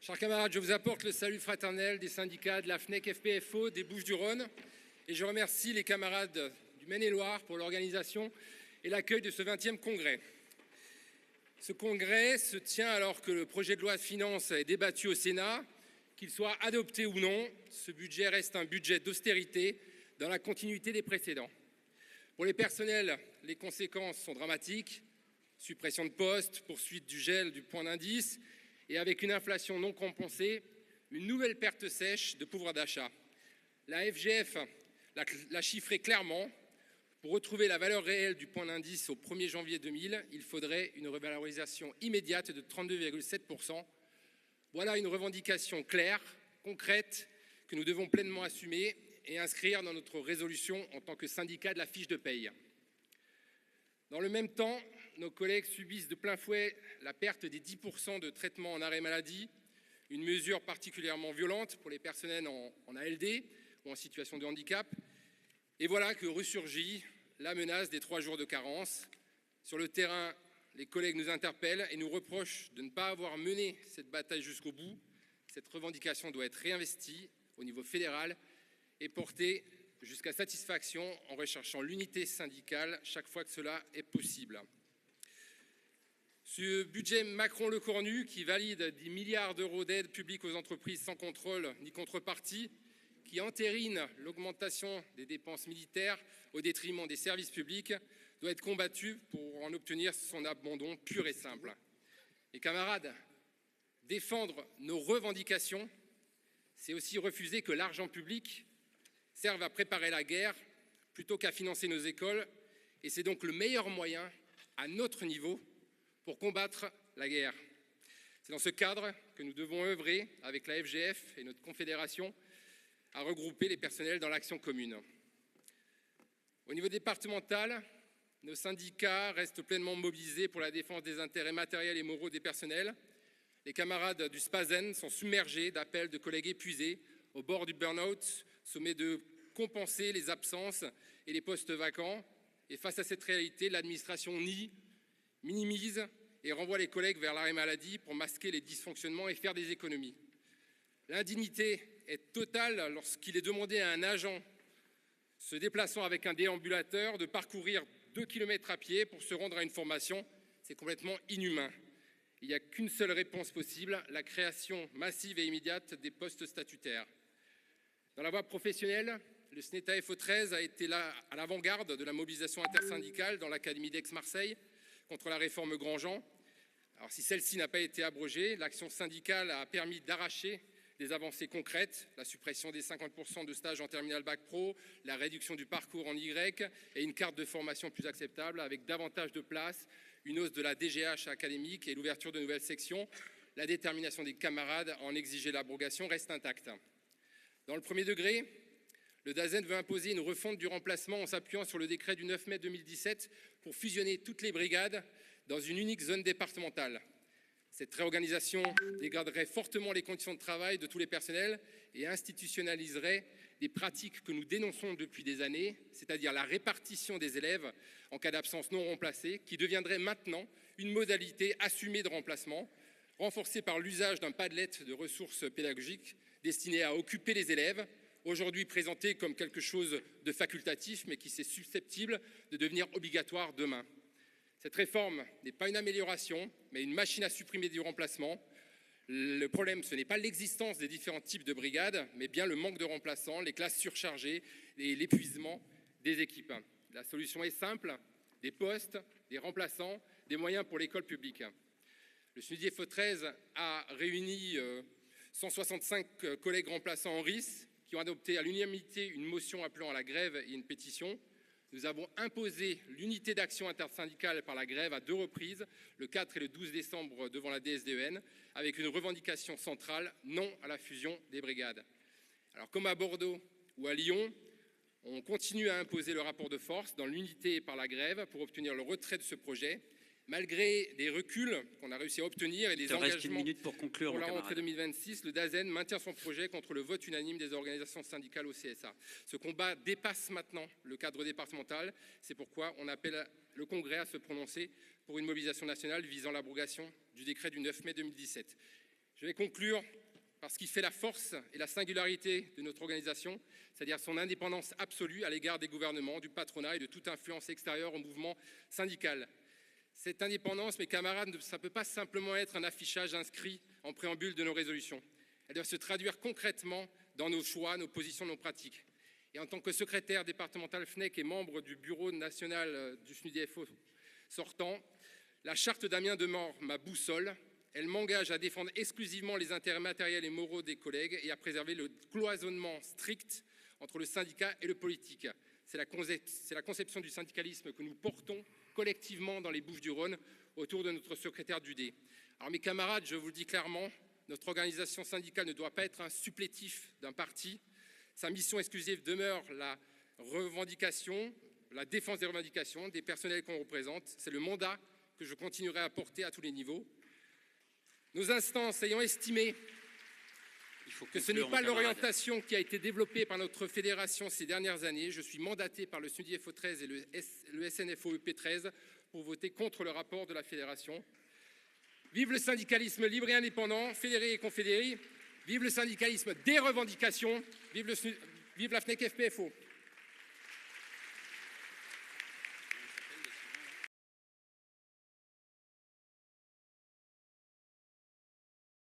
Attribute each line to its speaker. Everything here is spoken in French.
Speaker 1: Chers camarades, je vous apporte le salut fraternel des syndicats de la FNEC FPFO des Bouches-du-Rhône et je remercie les camarades du Maine-et-Loire pour l'organisation et l'accueil de ce 20e congrès. Ce congrès se tient alors que le projet de loi de finances est débattu au Sénat. Qu'il soit adopté ou non, ce budget reste un budget d'austérité dans la continuité des précédents. Pour les personnels, les conséquences sont dramatiques. Suppression de postes, poursuite du gel du point d'indice et avec une inflation non compensée, une nouvelle perte sèche de pouvoir d'achat. La FGF l'a chiffré clairement. Pour retrouver la valeur réelle du point d'indice au 1er janvier 2000, il faudrait une revalorisation immédiate de 32,7%. Voilà une revendication claire, concrète, que nous devons pleinement assumer et inscrire dans notre résolution en tant que syndicat de la fiche de paye. Dans le même temps, nos collègues subissent de plein fouet la perte des 10% de traitement en arrêt maladie, une mesure particulièrement violente pour les personnels en ALD ou en situation de handicap. Et voilà que ressurgit la menace des 3 jours de carence. Sur le terrain, les collègues nous interpellent et nous reprochent de ne pas avoir mené cette bataille jusqu'au bout. Cette revendication doit être réinvestie au niveau fédéral et portée jusqu'à satisfaction en recherchant l'unité syndicale chaque fois que cela est possible. Ce budget Macron-Lecornu qui valide 10 milliards d'euros d'aide publique aux entreprises sans contrôle ni contrepartie, qui entérine l'augmentation des dépenses militaires au détriment des services publics, doit être combattu pour en obtenir son abandon pur et simple. Et camarades, défendre nos revendications, c'est aussi refuser que l'argent public serve à préparer la guerre plutôt qu'à financer nos écoles. Et c'est donc le meilleur moyen, à notre niveau, pour combattre la guerre. C'est dans ce cadre que nous devons œuvrer avec la FGF et notre confédération à regrouper les personnels dans l'action commune. Au niveau départemental, nos syndicats restent pleinement mobilisés pour la défense des intérêts matériels et moraux des personnels. Les camarades du SPAZEN sont submergés d'appels de collègues épuisés au bord du burn-out, sommet de compenser les absences et les postes vacants. Et face à cette réalité, l'administration nie, minimise et renvoie les collègues vers l'arrêt maladie pour masquer les dysfonctionnements et faire des économies. L'indignité est totale lorsqu'il est demandé à un agent se déplaçant avec un déambulateur de parcourir 2 km à pied pour se rendre à une formation. C'est complètement inhumain. Il n'y a qu'une seule réponse possible, la création massive et immédiate des postes statutaires. Dans la voie professionnelle, le SNETA FO13 a été là à l'avant-garde de la mobilisation intersyndicale dans l'Académie d'Aix-Marseille contre la réforme Grandjean. Alors si celle-ci n'a pas été abrogée, l'action syndicale a permis d'arracher des avancées concrètes, la suppression des 50% de stages en terminale bac pro, la réduction du parcours en Y et une carte de formation plus acceptable avec davantage de places, une hausse de la DGH académique et l'ouverture de nouvelles sections. La détermination des camarades à en exiger l'abrogation reste intacte. Dans le premier degré, le DAZEN veut imposer une refonte du remplacement en s'appuyant sur le décret du 9 mai 2017 pour fusionner toutes les brigades dans une unique zone départementale. Cette réorganisation dégraderait fortement les conditions de travail de tous les personnels et institutionnaliserait des pratiques que nous dénonçons depuis des années, c'est-à-dire la répartition des élèves en cas d'absence non remplacée, qui deviendrait maintenant une modalité assumée de remplacement, renforcée par l'usage d'un padlet de ressources pédagogiques destiné à occuper les élèves, aujourd'hui présenté comme quelque chose de facultatif, mais qui est susceptible de devenir obligatoire demain. Cette réforme n'est pas une amélioration, mais une machine à supprimer du remplacement. Le problème, ce n'est pas l'existence des différents types de brigades, mais bien le manque de remplaçants, les classes surchargées et l'épuisement des équipes. La solution est simple, des postes, des remplaçants, des moyens pour l'école publique. Le SNUDI FO13 a réuni 165 collègues remplaçants en RIS qui ont adopté à l'unanimité une motion appelant à la grève et une pétition. Nous avons imposé l'unité d'action intersyndicale par la grève à 2 reprises, le 4 et le 12 décembre devant la DSDEN, avec une revendication centrale, non à la fusion des brigades. Alors comme à Bordeaux ou à Lyon, on continue à imposer le rapport de force dans l'unité par la grève pour obtenir le retrait de ce projet, malgré des reculs qu'on a réussi à obtenir et des engagements pour la rentrée 2026, le DAZEN maintient son projet contre le vote unanime des organisations syndicales au CSA. Ce combat dépasse maintenant le cadre départemental. C'est pourquoi on appelle le Congrès à se prononcer pour une mobilisation nationale visant l'abrogation du décret du 9 mai 2017. Je vais conclure par ce qui fait la force et la singularité de notre organisation, c'est-à-dire son indépendance absolue à l'égard des gouvernements, du patronat et de toute influence extérieure au mouvement syndical. Cette indépendance, mes camarades, ça ne peut pas simplement être un affichage inscrit en préambule de nos résolutions. Elle doit se traduire concrètement dans nos choix, nos positions, nos pratiques. Et en tant que secrétaire départemental FNEC et membre du bureau national du SNUDFO sortant, la charte d'Amiens demeure ma boussole. Elle m'engage à défendre exclusivement les intérêts matériels et moraux des collègues et à préserver le cloisonnement strict entre le syndicat et le politique. C'est la conception du syndicalisme que nous portons collectivement dans les Bouches-du-Rhône autour de notre secrétaire d'UD. Alors mes camarades, je vous le dis clairement, notre organisation syndicale ne doit pas être un supplétif d'un parti. Sa mission exclusive demeure la revendication, la défense des revendications des personnels qu'on représente. C'est le mandat que je continuerai à porter à tous les niveaux. Nos instances ayant estimé que ce n'est pas l'orientation qui a été développée par notre fédération ces dernières années, je suis mandaté par le SNUDFO 13 et le SNFO EP 13 pour voter contre le rapport de la fédération. Vive le syndicalisme libre et indépendant, fédéré et confédéré. Vive le syndicalisme des revendications. Vive la FNEC FPFO.